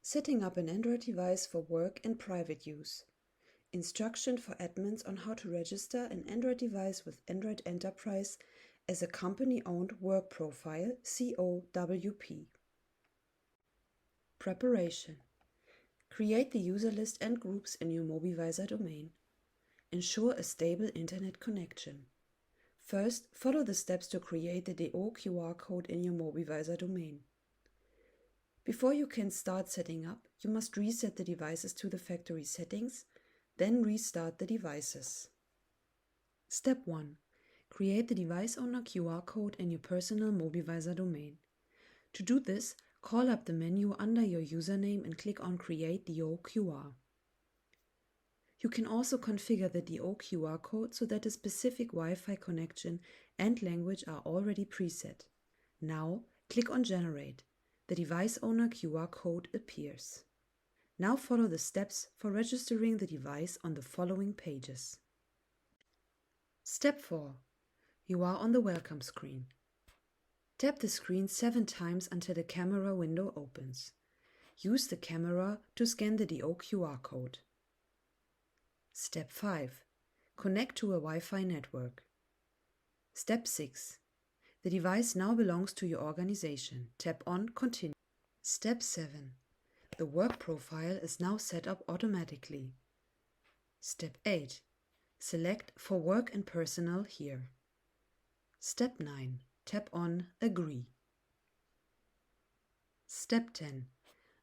Setting up an Android device for work and private use. Instruction for admins on how to register an Android device with Android Enterprise as a company-owned work profile, COWP. Preparation. Create the user list and groups in your MobiVisor domain. Ensure a stable internet connection. First, follow the steps to create the DO QR code in your MobiVisor domain. Before you can start setting up, you must reset the devices to the factory settings, then restart the devices. Step 1. Create the device owner QR code in your personal MobiVisor domain. To do this, call up the menu under your username and click on Create DO QR. You can also configure the DO QR code so that a specific Wi-Fi connection and language are already preset. Now, click on Generate. The device owner QR code appears. Now follow the steps for registering the device on the following pages. Step 4. You are on the welcome screen. Tap the screen 7 times until the camera window opens. Use the camera to scan the DO QR code. Step 5. Connect to a Wi-Fi network. Step 6. The device now belongs to your organization. Tap on Continue. Step 7. The work profile is now set up automatically. Step 8. Select For Work and Personal here. Step 9. Tap on Agree. Step 10.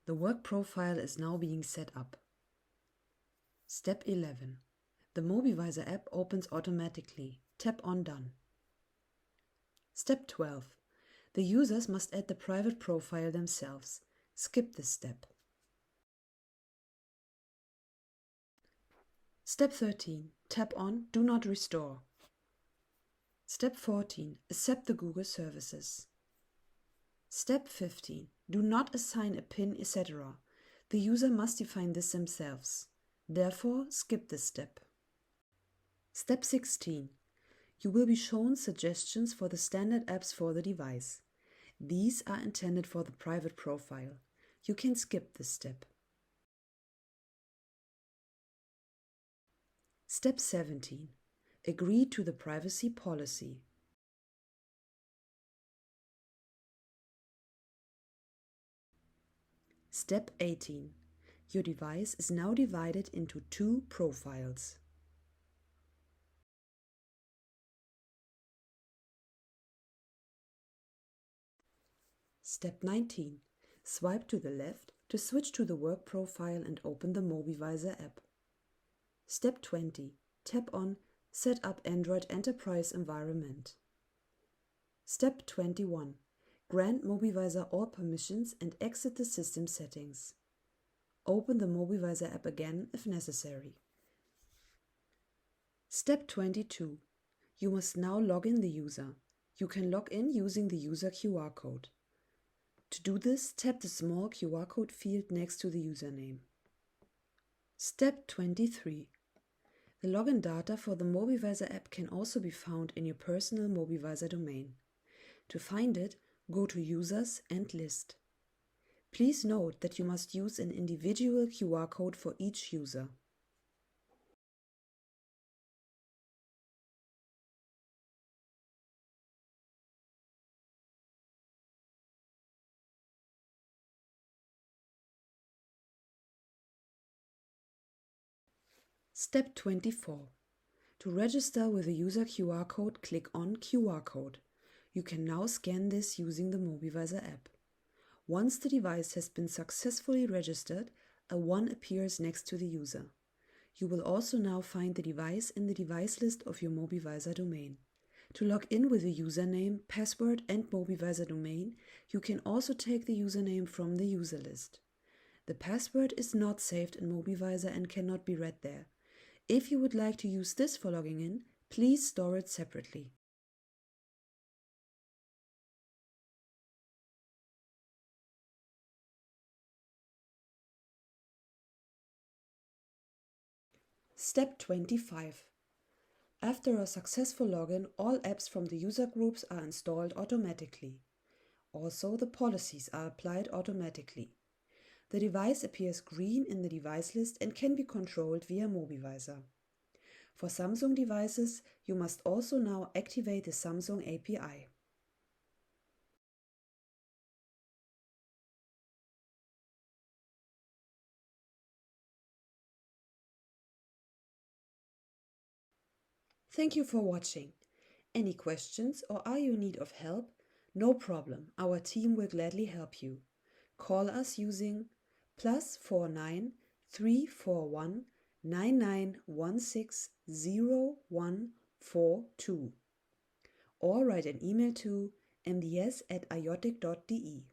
The work profile is now being set up. Step 11. The MobiVisor app opens automatically. Tap on Done. Step 12. The users must add the private profile themselves. Skip this step. Step 13. Tap on Do Not Restore. Step 14. Accept the Google services. Step 15. Do not assign a PIN, etc. The user must define this themselves. Therefore, skip this step. Step 16. You will be shown suggestions for the standard apps for the device. These are intended for the private profile. You can skip this step. Step 17. Agree to the privacy policy. Step 18. Your device is now divided into 2 profiles. Step 19. Swipe to the left to switch to the work profile and open the MobiVisor app. Step 20. Tap on Set up Android Enterprise Environment. Step 21. Grant MobiVisor all permissions and exit the system settings. Open the MobiVisor app again if necessary. Step 22. You must now log in the user. You can log in using the user QR code. To do this, tap the small QR code field next to the username. Step 23. The login data for the MobiVisor app can also be found in your personal MobiVisor domain. To find it, go to Users and List. Please note that you must use an individual QR code for each user. Step 24. To register with a user QR code, click on QR code. You can now scan this using the MobiVisor app. Once the device has been successfully registered, a 1 appears next to the user. You will also now find the device in the device list of your MobiVisor domain. To log in with a username, password and MobiVisor domain, you can also take the username from the user list. The password is not saved in MobiVisor and cannot be read there. If you would like to use this for logging in, please store it separately. Step 25. After a successful login, all apps from the user groups are installed automatically. Also, the policies are applied automatically. the device appears green in the device list and can be controlled via MobiVisor. For Samsung devices, you must also now activate the Samsung API. Thank you for watching. Any questions or are you in need of help? No problem, our team will gladly help you. Call us using +49 341 9916 0142 or write an email to mds@iotic.de.